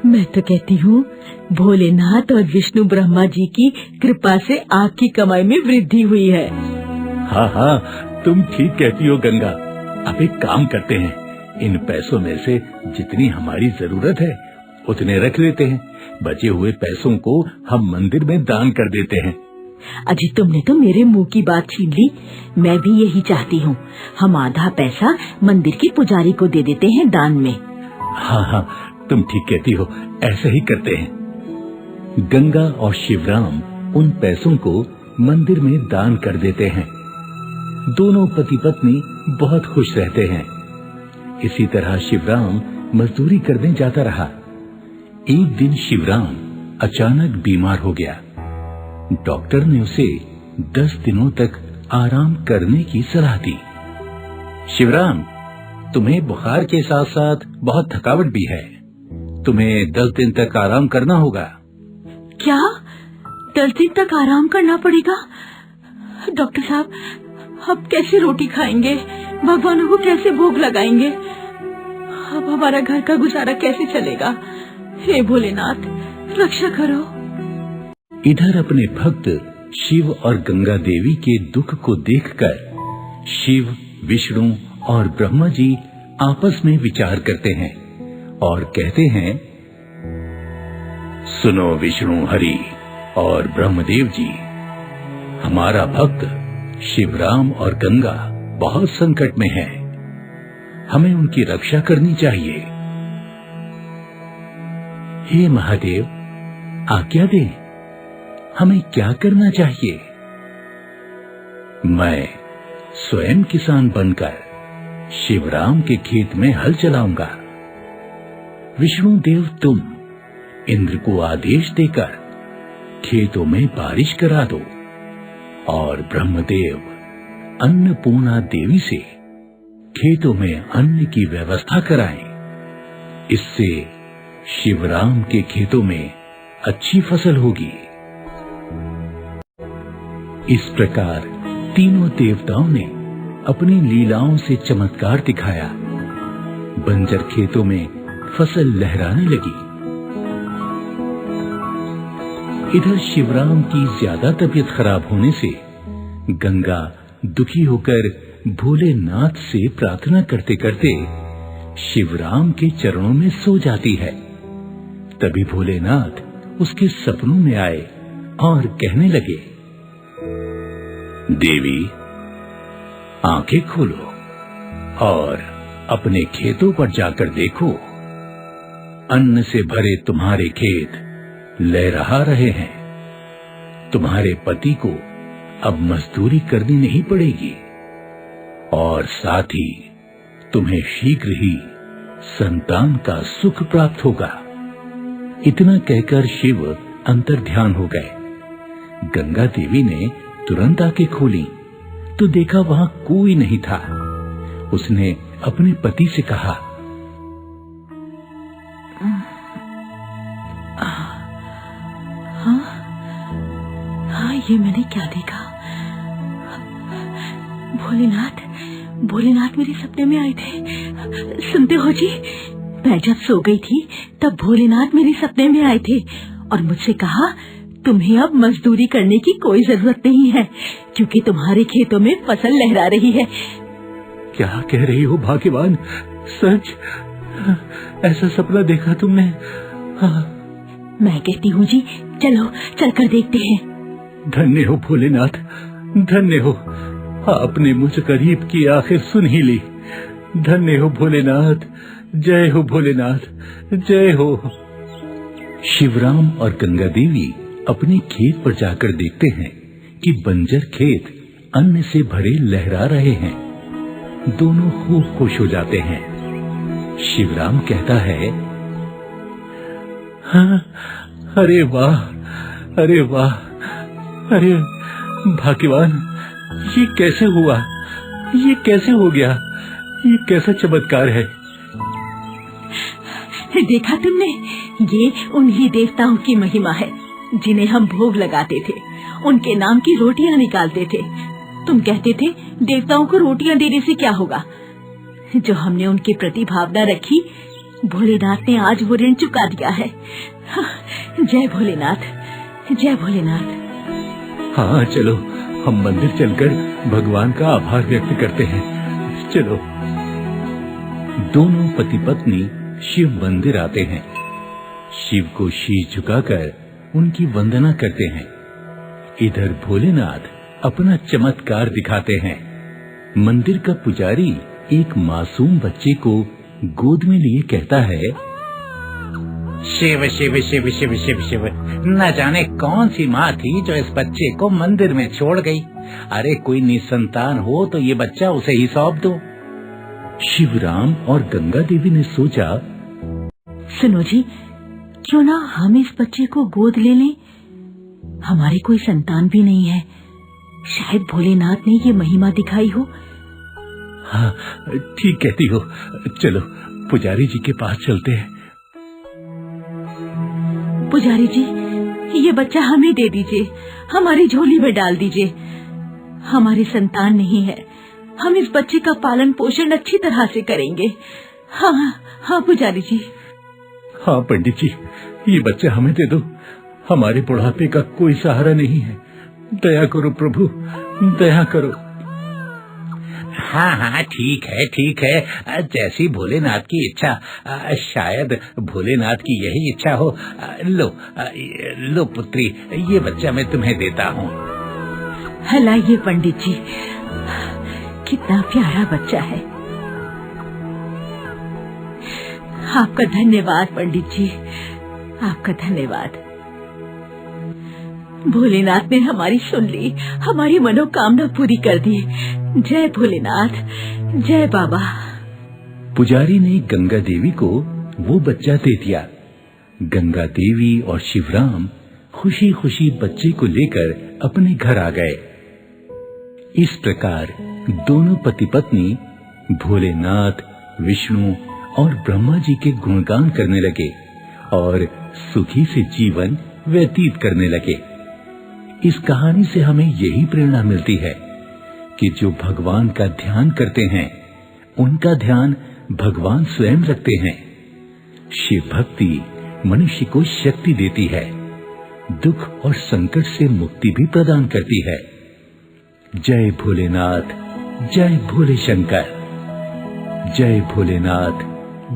मैं तो कहती हूँ भोलेनाथ और विष्णु ब्रह्मा जी की कृपा से आपकी कमाई में वृद्धि हुई है। हाँ हाँ, तुम ठीक कहती हो गंगा। अब एक काम करते हैं, इन पैसों में से जितनी हमारी जरूरत है उतने रख लेते हैं, बचे हुए पैसों को हम मंदिर में दान कर देते हैं। अजी तुमने तो मेरे मुंह की बात छीन ली। मैं भी यही चाहती हूँ, हम आधा पैसा मंदिर के पुजारी को दे देते हैं दान में। हाँ हाँ, तुम ठीक कहती हो, ऐसा ही करते हैं। गंगा और शिवराम उन पैसों को मंदिर में दान कर देते हैं। दोनों पति पत्नी बहुत खुश रहते हैं। इसी तरह शिवराम मजदूरी करने जाता रहा। एक दिन शिवराम अचानक बीमार हो गया। डॉक्टर ने उसे 10 दिनों तक आराम करने की सलाह दी। शिवराम, तुम्हें बुखार के साथ साथ बहुत थकावट भी है, तुम्हें 10 दिन तक आराम करना होगा। क्या 10 दिन तक आराम करना पड़ेगा? डॉक्टर साहब, अब कैसे रोटी खाएंगे, भगवानों को कैसे भोग लगाएंगे, अब हमारा घर का गुजारा कैसे चलेगा? हे भोलेनाथ, रक्षा करो। इधर अपने भक्त शिव और गंगा देवी के दुख को देखकर शिव, विष्णु और ब्रह्मा जी आपस में विचार करते हैं और कहते हैं, सुनो विष्णु, हरि और ब्रह्मदेव जी, हमारा भक्त शिवराम और गंगा बहुत संकट में है, हमें उनकी रक्षा करनी चाहिए। हे महादेव, आज्ञा दें, हमें क्या करना चाहिए? मैं स्वयं किसान बनकर शिवराम के खेत में हल चलाऊंगा। विष्णु देव तुम इंद्र को आदेश देकर खेतों में बारिश करा दो और ब्रह्मदेव अन्नपूर्णा देवी से खेतों में अन्न की व्यवस्था कराएं। इससे शिवराम के खेतों में अच्छी फसल होगी। इस प्रकार तीनों देवताओं ने अपनी लीलाओं से चमत्कार दिखाया। बंजर खेतों में फसल लहराने लगी। इधर शिवराम की ज्यादा तबीयत खराब होने से गंगा दुखी होकर भोलेनाथ से प्रार्थना करते करते शिवराम के चरणों में सो जाती है। तभी भोलेनाथ उसके सपनों में आए और कहने लगे, देवी आंखें खोलो और अपने खेतों पर जाकर देखो। अन्न से भरे तुम्हारे खेत लहरा रहे हैं। तुम्हारे पति को अब मजदूरी करनी नहीं पड़ेगी और साथ ही तुम्हें शीघ्र ही संतान का सुख प्राप्त होगा। इतना कहकर शिव अंतर्ध्यान हो गए। गंगा देवी ने तुरंत आंखें खोली तो देखा वहां कोई नहीं था। उसने अपने पति से कहा, हाँ, ये मैंने क्या देखा? भोलेनाथ मेरे सपने में आए थे। सुनते हो जी, मैं जब सो गई थी तब भोलेनाथ मेरे सपने में आए थे और मुझसे कहा, तुम्हें अब मजदूरी करने की कोई जरूरत नहीं है क्योंकि तुम्हारे खेतों में फसल लहरा रही है। क्या कह रही हो भाग्यवान? सच? ऐसा सपना देखा तुमने? मैं कहती हूँ जी, चलो चलकर देखते हैं। धन्य हो भोलेनाथ, धन्य हो। आपने मुझ गरीब की आखिर सुन ही ली। धन्य हो भोलेनाथ, जय हो भोलेनाथ, जय हो। शिवराम और गंगा देवी अपने खेत पर जाकर देखते हैं कि बंजर खेत अन्न से भरे लहरा रहे हैं। दोनों खूब खुश हो जाते हैं। शिवराम कहता है, हाँ, अरे वाह, अरे वाह, अरे भाग्यवान, ये कैसे हुआ? ये कैसे हो गया? ये कैसा चमत्कार है? देखा तुमने? ये उन्हीं देवताओं की महिमा है जिन्हें हम भोग लगाते थे। उनके नाम की रोटियां निकालते थे। तुम कहते थे देवताओं को रोटियां देने से क्या होगा? जो हमने उनके प्रति भावना रखी, भोलेनाथ ने आज वो ऋण चुका दिया है। जय भोलेनाथ, जय भोलेनाथ। हाँ, चलो हम मंदिर चलकर भगवान का आभार व्यक्त करते हैं। चलो। दोनों पति पत्नी शिव मंदिर आते हैं। शिव को शीश झुकाकर उनकी वंदना करते हैं। इधर भोलेनाथ अपना चमत्कार दिखाते हैं। मंदिर का पुजारी एक मासूम बच्चे को गोद में लिए कहता है, शिव शिव शिव शिव शिव शिव, न जाने कौन सी माँ थी जो इस बच्चे को मंदिर में छोड़ गई। अरे कोई निसंतान हो तो ये बच्चा उसे ही सौंप दो। शिवराम और गंगा देवी ने सोचा, सुनो जी, क्यों ना हम इस बच्चे को गोद ले लें? हमारे कोई संतान भी नहीं है। शायद भोलेनाथ ने ये महिमा दिखाई हो। हाँ, ठीक कहती हो। चलो पुजारी जी के पास चलते हैं। पुजारी जी, ये बच्चा हमें दे दीजिए, हमारी झोली में डाल दीजिए। हमारी संतान नहीं है, हम इस बच्चे का पालन पोषण अच्छी तरह से करेंगे। हाँ हाँ पुजारी जी। हाँ पंडित जी, ये बच्चा हमें दे दो। हमारे बुढ़ापे का कोई सहारा नहीं है। दया करो प्रभु, दया करो। हाँ हाँ, ठीक है ठीक है, जैसी भोलेनाथ की इच्छा। शायद भोलेनाथ की यही इच्छा हो। लो पुत्री, ये बच्चा मैं तुम्हें देता हूँ। हलाइए पंडित जी, कितना प्यारा बच्चा है। आपका धन्यवाद पंडित जी, आपका धन्यवाद। भोलेनाथ ने हमारी सुन ली, हमारी मनोकामना पूरी कर दी। जय भोलेनाथ, जय बाबा। पुजारी ने गंगा देवी को वो बच्चा दे दिया। गंगा देवी और शिवराम खुशी खुशी बच्चे को लेकर अपने घर आ गए। इस प्रकार दोनों पति पत्नी भोलेनाथ, विष्णु और ब्रह्मा जी के गुणगान करने लगे और सुखी से जीवन व्यतीत करने लगे। इस कहानी से हमें यही प्रेरणा मिलती है कि जो भगवान का ध्यान करते हैं उनका ध्यान भगवान स्वयं रखते हैं। शिव भक्ति मनुष्य को शक्ति देती है, दुख और संकट से मुक्ति भी प्रदान करती है। जय भोलेनाथ, जय भोले शंकर। जय भोलेनाथ,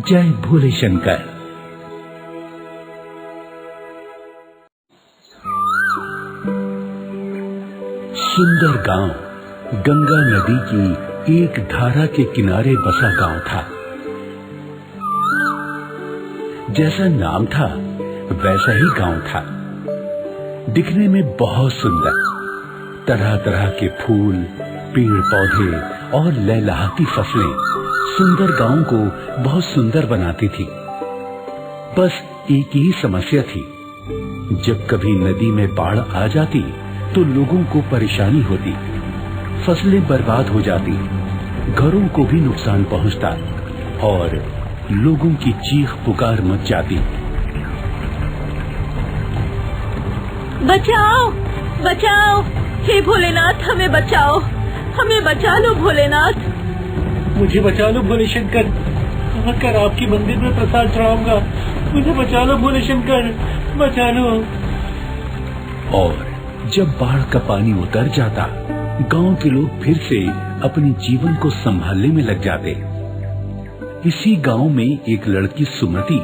जय भोले शंकर। सुंदर गांव गंगा नदी की एक धारा के किनारे बसा गांव था। जैसा नाम था वैसा ही गांव था। दिखने में बहुत सुंदर, तरह तरह के फूल, पेड़ पौधे और लहलहाती फसलें सुंदर गांव को बहुत सुंदर बनाती थी। बस एक ही समस्या थी, जब कभी नदी में बाढ़ आ जाती तो लोगों को परेशानी होती, फसलें बर्बाद हो जाती, घरों को भी नुकसान पहुंचता और लोगों की चीख पुकार मच जाती। बचाओ, बचाओ, हे भोलेनाथ हमें बचाओ, हमें बचा लो भोलेनाथ। मुझे बचा लो भोले शंकर, आकर आपके मंदिर में प्रसाद चढ़ाऊंगा। मुझे बचा लो भोले शंकर, बचा लो। और जब बाढ़ का पानी उतर जाता, गांव के लोग फिर से अपने जीवन को संभालने में लग जाते। इसी गांव में एक लड़की सुमति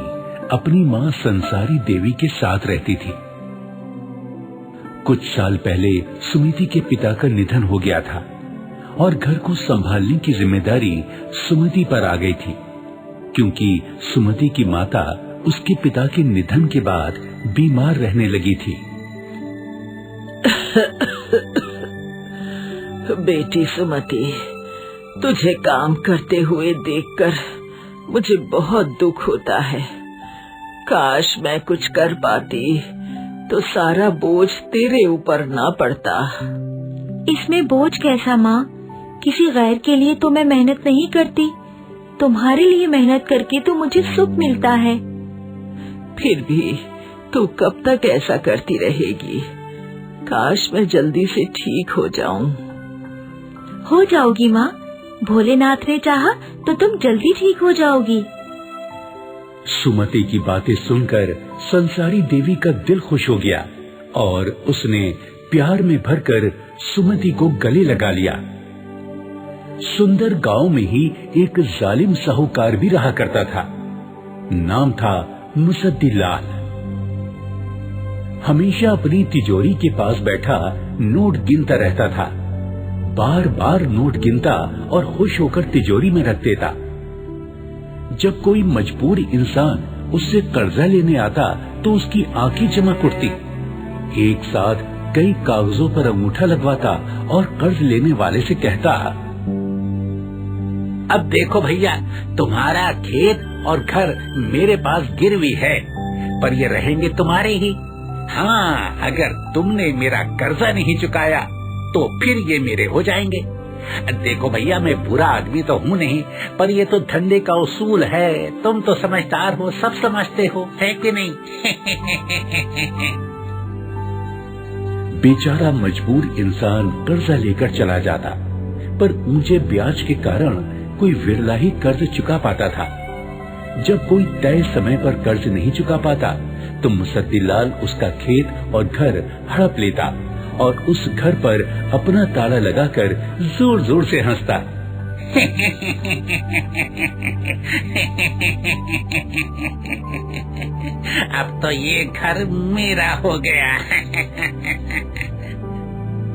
अपनी मां संसारी देवी के साथ रहती थी। कुछ साल पहले सुमति के पिता का निधन हो गया था और घर को संभालने की जिम्मेदारी सुमति पर आ गई थी, क्योंकि सुमति की माता उसके पिता के निधन के बाद बीमार रहने लगी थी। बेटी सुमति, तुझे काम करते हुए देखकर मुझे बहुत दुख होता है। काश मैं कुछ कर पाती तो सारा बोझ तेरे ऊपर ना पड़ता। इसमें बोझ कैसा माँ? किसी गैर के लिए तो मैं मेहनत नहीं करती, तुम्हारे लिए मेहनत करके तो मुझे सुख मिलता है। फिर भी तू कब तक ऐसा करती रहेगी? काश मैं जल्दी से ठीक हो जाऊं। हो जाओगी माँ, भोलेनाथ ने चाहा तो तुम जल्दी ठीक हो जाओगी। सुमति की बातें सुनकर संसारी देवी का दिल खुश हो गया और उसने प्यार में भरकर सुमति को गले लगा लिया। सुंदर गांव में ही एक जालिम साहूकार भी रहा करता था। नाम था मुसद्दीलाल। हमेशा अपनी तिजोरी के पास बैठा नोट गिनता रहता था। बार बार नोट गिनता और खुश होकर तिजोरी में रख देता। जब कोई मजबूर इंसान उससे कर्जा लेने आता तो उसकी आंखें चमक उठती। एक साथ कई कागजों पर अंगूठा लगवाता और कर्ज लेने वाले से कहता, अब देखो भैया, तुम्हारा खेत और घर मेरे पास गिरवी है, पर ये रहेंगे तुम्हारे ही। हाँ, अगर तुमने मेरा कर्जा नहीं चुकाया तो फिर ये मेरे हो जाएंगे। देखो भैया, मैं बुरा आदमी तो हूँ नहीं, पर ये तो धंधे का उसूल है। तुम तो समझदार हो, सब समझते हो, है कि नहीं? बेचारा मजबूर इंसान कर्जा लेकर चला जाता, पर ऊंचे ब्याज के कारण कोई विरला ही कर्ज चुका पाता था। जब कोई तय समय पर कर्ज नहीं चुका पाता तो मुसद्दीलाल उसका खेत और घर हड़प लेता और उस घर पर अपना ताला लगाकर जोर जोर से हंसता। अब तो ये घर मेरा हो गया।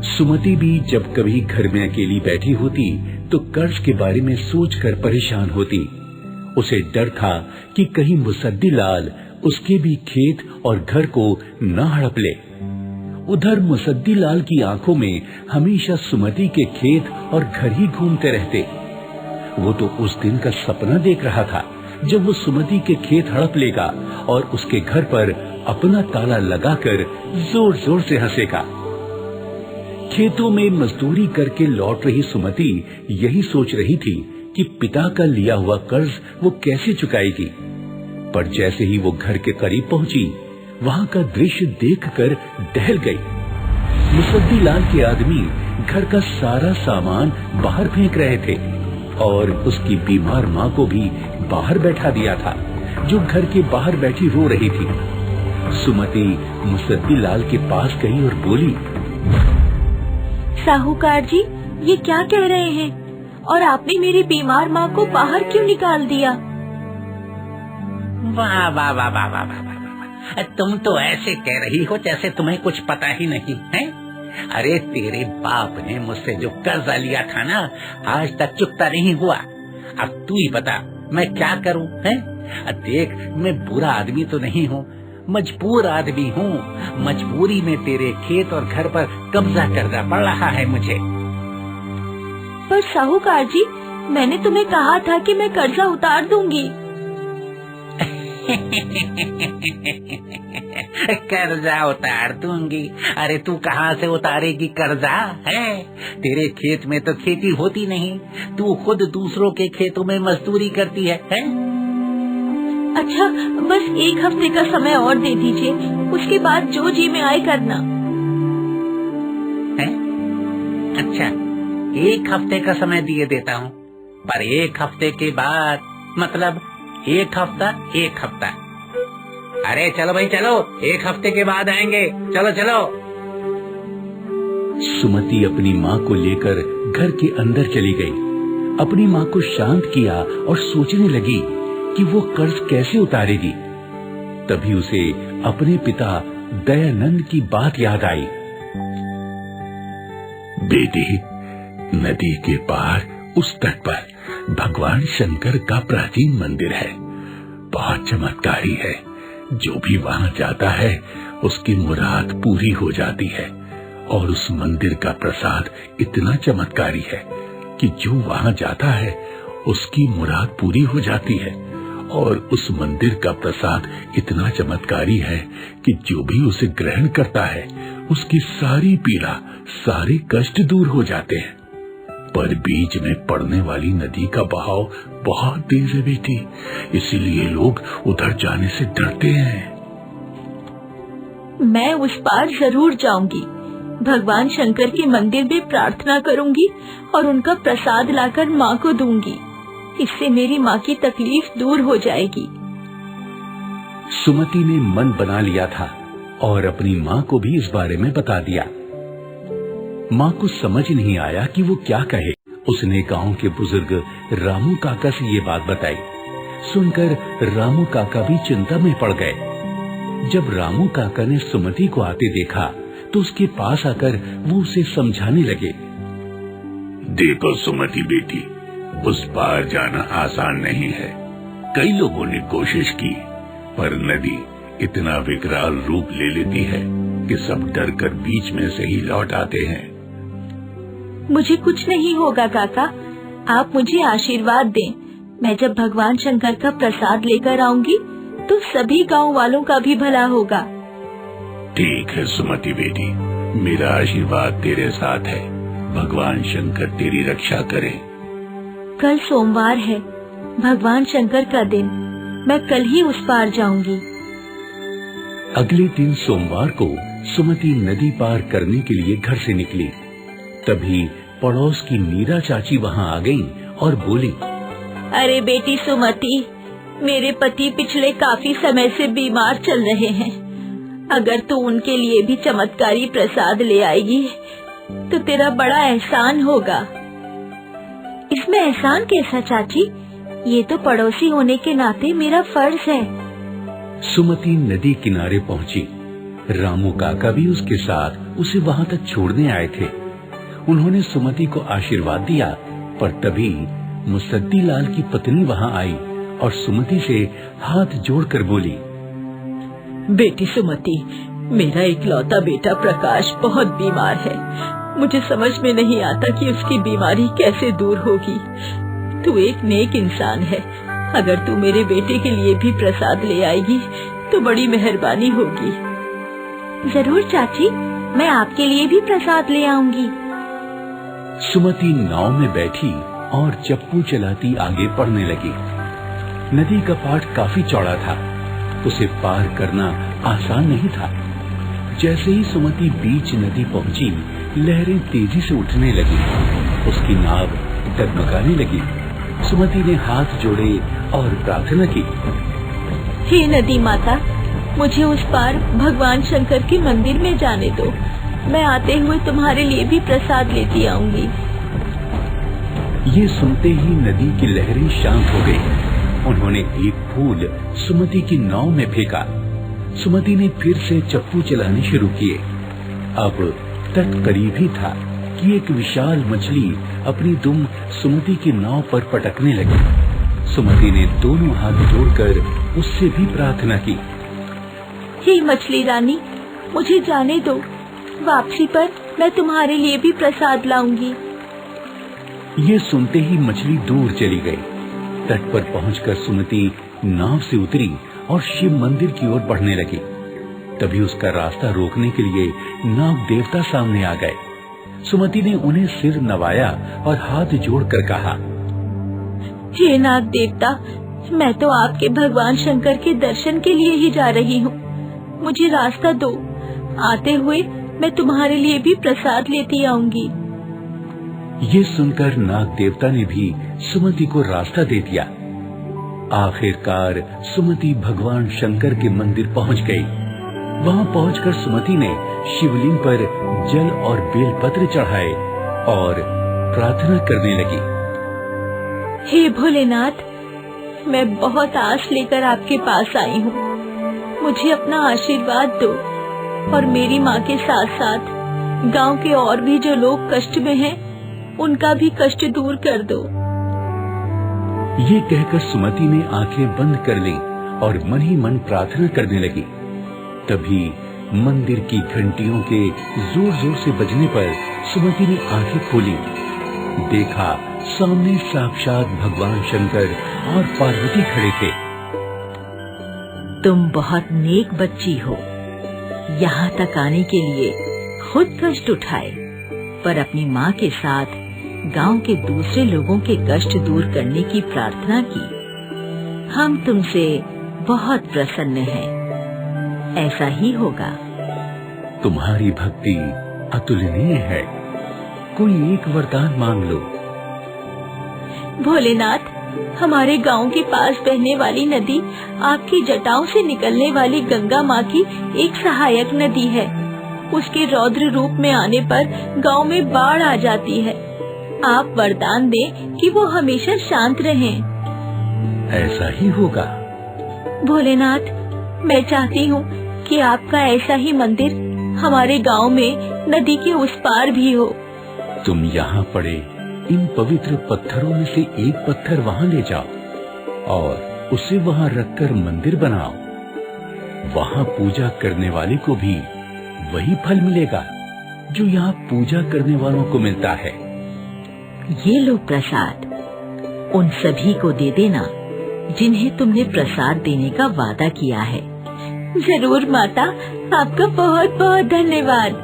सुमति भी जब कभी घर में अकेली बैठी होती तो कर्ज के बारे में सोचकर परेशान होती। उसे डर था कि कहीं मुसद्दीलाल उसके भी खेत और घर को न हड़प ले। उधर मुसद्दीलाल की आंखों में हमेशा सुमति के खेत और घर ही घूमते रहते। वो तो उस दिन का सपना देख रहा था जब वो सुमति के खेत हड़प लेगा और उसके घर पर अपना ताला लगाकर जोर जोर से हंसेगा। खेतों में मजदूरी करके लौट रही सुमति यही सोच रही थी कि पिता का लिया हुआ कर्ज वो कैसे चुकाएगी। पर जैसे ही वो घर के करीब पहुंची, वहां का दृश्य देखकर दहल गई। मुसद्दी लाल के आदमी घर का सारा सामान बाहर फेंक रहे थे और उसकी बीमार माँ को भी बाहर बैठा दिया था, जो घर के बाहर बैठी रो रही थी। सुमति मुसद्दी लाल के पास गई और बोली, साहूकार जी, ये क्या कह रहे हैं? और आपने मेरी बीमार माँ को बाहर क्यों निकाल दिया? वाह वाह वाह वाह वाह वाह, तुम तो ऐसे कह रही हो जैसे तुम्हें कुछ पता ही नहीं है। अरे तेरे बाप ने मुझसे जो कर्जा लिया था ना, आज तक चुकता नहीं हुआ। अब तू ही बता मैं क्या करूं हैं? देख, मैं बुरा आदमी तो नहीं हूँ, मजबूर आदमी हूँ। मजबूरी में तेरे खेत और घर पर कब्जा करना पड़ रहा है मुझे। पर साहूकार जी, मैंने तुम्हें कहा था कि मैं कर्जा उतार दूंगी। कर्जा उतार दूंगी? अरे तू कहाँ से उतारेगी कर्जा है? तेरे खेत में तो खेती होती नहीं, तू खुद दूसरों के खेतों में मजदूरी करती है? अच्छा, बस 1 हफ्ते का समय और दे दीजिए, उसके बाद जो जी में आए करना। है? अच्छा, 1 हफ्ते का समय दिए देता हूँ, पर 1 हफ्ते के बाद मतलब 1 हफ्ता 1 हफ्ता। अरे चलो भाई चलो, 1 हफ्ते के बाद आएंगे, चलो चलो। सुमति अपनी माँ को लेकर घर के अंदर चली गई। अपनी माँ को शांत किया और सोचने लगी कि वो कर्ज कैसे उतारेगी। तभी उसे अपने पिता दयानंद की बात याद आई। बेटी, नदी के पार उस तट पर भगवान शंकर का प्राचीन मंदिर है, बहुत चमत्कारी है। जो भी वहां जाता है उसकी मुराद पूरी हो जाती है, और उस मंदिर का प्रसाद इतना चमत्कारी है कि जो वहां जाता है उसकी मुराद पूरी हो जाती है। और उस मंदिर का प्रसाद इतना चमत्कारी है कि जो भी उसे ग्रहण करता है उसकी सारी पीड़ा, सारे कष्ट दूर हो जाते हैं। पर बीच में पड़ने वाली नदी का बहाव बहुत तेज है बेटी, इसीलिए लोग उधर जाने से डरते हैं। मैं उस पार जरूर जाऊंगी, भगवान शंकर के मंदिर में प्रार्थना करूंगी और उनका प्रसाद लाकर माँ को दूंगी। इससे मेरी माँ की तकलीफ दूर हो जाएगी। सुमति ने मन बना लिया था और अपनी माँ को भी इस बारे में बता दिया। माँ को समझ नहीं आया कि वो क्या कहे। उसने गांव के बुजुर्ग रामू काका से ये बात बताई। सुनकर रामू काका भी चिंता में पड़ गए। जब रामू काका ने सुमति को आते देखा तो उसके पास आकर वो उसे समझाने लगे। देखो सुमति बेटी, उस पार जाना आसान नहीं है। कई लोगों ने कोशिश की, पर नदी इतना विकराल रूप ले लेती है कि सब डर कर बीच में से ही लौट आते हैं। मुझे कुछ नहीं होगा काका, आप मुझे आशीर्वाद दें। मैं जब भगवान शंकर का प्रसाद लेकर आऊंगी तो सभी गांव वालों का भी भला होगा। ठीक है सुमति बेटी, मेरा आशीर्वाद तेरे साथ है। भगवान शंकर तेरी रक्षा करे। कल सोमवार है, भगवान शंकर का दिन। मैं कल ही उस पार जाऊंगी। अगले दिन सोमवार को सुमति नदी पार करने के लिए घर से निकली। तभी पड़ोस की मीरा चाची वहां आ गई और बोली, अरे बेटी सुमति, मेरे पति पिछले काफी समय से बीमार चल रहे हैं। अगर तू उनके लिए भी चमत्कारी प्रसाद ले आएगी तो तेरा बड़ा एहसान होगा। इसमें एहसान कैसा चाची? ये तो पड़ोसी होने के नाते मेरा फर्ज है। सुमति नदी किनारे पहुंची। रामू काका भी उसके साथ उसे वहां तक छोड़ने आए थे। उन्होंने सुमति को आशीर्वाद दिया, पर तभी मुसद्दी लाल की पत्नी वहां आई और सुमति से हाथ जोड़कर बोली, बेटी सुमति, मेरा इकलौता बेटा प्रकाश बहुत बीमार है। मुझे समझ में नहीं आता कि उसकी बीमारी कैसे दूर होगी। तू एक नेक इंसान है, अगर तू मेरे बेटे के लिए भी प्रसाद ले आएगी तो बड़ी मेहरबानी होगी। जरूर चाची, मैं आपके लिए भी प्रसाद ले आऊंगी। सुमति नाव में बैठी और चप्पू चलाती आगे बढ़ने लगी। नदी का पाट काफी चौड़ा था, उसे पार करना आसान नहीं था। जैसे ही सुमति बीच नदी पहुंची, लहरें तेजी से उठने लगी, उसकी नाव डगमगाने लगी। सुमति ने हाथ जोड़े और प्रार्थना की, हे नदी माता, मुझे उस पार भगवान शंकर के मंदिर में जाने दो। मैं आते हुए तुम्हारे लिए भी प्रसाद लेती आऊंगी। ये सुनते ही नदी की लहरें शांत हो गई। उन्होंने एक फूल सुमति की नाव में फेंका। सुमति ने फिर से चप्पू चलाने शुरू किए। अब तट करीब ही था कि एक विशाल मछली अपनी दुम सुमति की नाव पर पटकने लगी। सुमति ने दोनों हाथ जोड़कर उससे भी प्रार्थना की, हे मछली रानी, मुझे जाने दो। वापसी पर मैं तुम्हारे लिए भी प्रसाद लाऊंगी। ये सुनते ही मछली दूर चली गई। तट पर पहुंचकर सुमति नाव से उतरी और शिव मंदिर की ओर बढ़ने लगी। तभी उसका रास्ता रोकने के लिए नाग देवता सामने आ गए। सुमति ने उन्हें सिर नवाया और हाथ जोड़कर कहा, हे नाग देवता, मैं तो आपके भगवान शंकर के दर्शन के लिए ही जा रही हूँ। मुझे रास्ता दो। आते हुए मैं तुम्हारे लिए भी प्रसाद लेती आऊंगी। ये सुनकर नाग देवता ने भी सुमति को रास्ता दे दिया। आखिरकार सुमति भगवान शंकर के मंदिर पहुंच गई। वहां पहुंचकर सुमति ने शिवलिंग पर जल और बेलपत्र चढ़ाए और प्रार्थना करने लगी, हे भोलेनाथ, मैं बहुत आस लेकर आपके पास आई हूँ। मुझे अपना आशीर्वाद दो और मेरी माँ के साथ साथ गांव के और भी जो लोग कष्ट में हैं, उनका भी कष्ट दूर कर दो। ये कहकर सुमति ने आंखें बंद कर ली और मन ही मन प्रार्थना करने लगी। तभी मंदिर की घंटियों के जोर जोर से बजने पर सुमति ने आंखें खोली। देखा सामने साक्षात भगवान शंकर और पार्वती खड़े थे। तुम बहुत नेक बच्ची हो। यहाँ तक आने के लिए खुद कष्ट उठाए, पर अपनी माँ के साथ गांव के दूसरे लोगों के कष्ट दूर करने की प्रार्थना की। हम तुमसे बहुत प्रसन्न हैं। ऐसा ही होगा। तुम्हारी भक्ति अतुलनीय है। कोई एक वरदान मांग लो। भोलेनाथ, हमारे गांव के पास बहने वाली नदी आपकी जटाओं से निकलने वाली गंगा माँ की एक सहायक नदी है। उसके रौद्र रूप में आने पर गांव में बाढ़ आ जाती है। आप वरदान दें कि वो हमेशा शांत रहें। ऐसा ही होगा। भोलेनाथ, मैं चाहती हूँ कि आपका ऐसा ही मंदिर हमारे गांव में नदी के उस पार भी हो। तुम यहाँ पड़े इन पवित्र पत्थरों में से एक पत्थर वहाँ ले जाओ और उसे वहाँ रखकर मंदिर बनाओ। वहाँ पूजा करने वाले को भी वही फल मिलेगा जो यहाँ पूजा करने वालों को मिलता है। ये लो प्रसाद, उन सभी को दे देना जिन्हें तुमने प्रसाद देने का वादा किया है। जरूर माता, आपका बहुत बहुत धन्यवाद।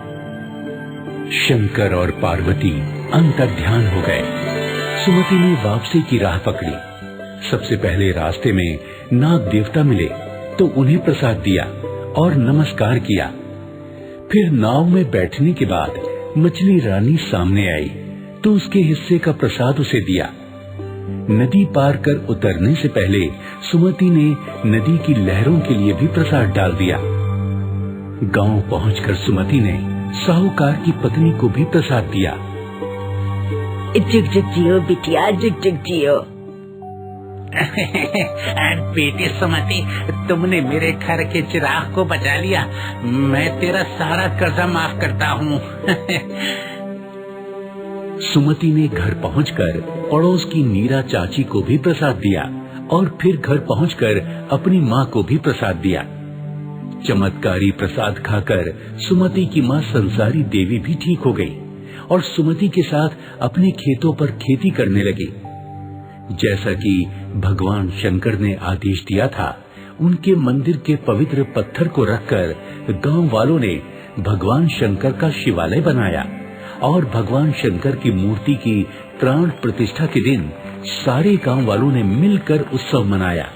शंकर और पार्वती अंतर्ध्यान हो गए। सुमति ने वापसी की राह पकड़ी। सबसे पहले रास्ते में नाग देवता मिले तो उन्हें प्रसाद दिया और नमस्कार किया। फिर नाव में बैठने के बाद मछली रानी सामने आई तो उसके हिस्से का प्रसाद उसे दिया। नदी पार कर उतरने से पहले सुमति ने नदी की लहरों के लिए भी प्रसाद डाल दिया। गांव पहुंचकर सुमति ने साहूकार की पत्नी को भी प्रसाद दिया। जुग जुग जियो बिटिया, जुग जुग जियो। बेटी सुमति, तुमने मेरे घर के चिराग को बचा लिया। मैं तेरा सारा कर्जा माफ करता हूँ। सुमति ने घर पहुंचकर पड़ोस की नीरा चाची को भी प्रसाद दिया और फिर घर पहुंचकर अपनी माँ को भी प्रसाद दिया। चमत्कारी प्रसाद खाकर सुमति की माँ संसारी देवी भी ठीक हो गई और सुमति के साथ अपने खेतों पर खेती करने लगी। जैसा कि भगवान शंकर ने आदेश दिया था, उनके मंदिर के पवित्र पत्थर को रखकर गांव वालों ने भगवान शंकर का शिवालय बनाया और भगवान शंकर की मूर्ति की प्राण प्रतिष्ठा के दिन सारे गांव वालों ने मिलकर उत्सव मनाया।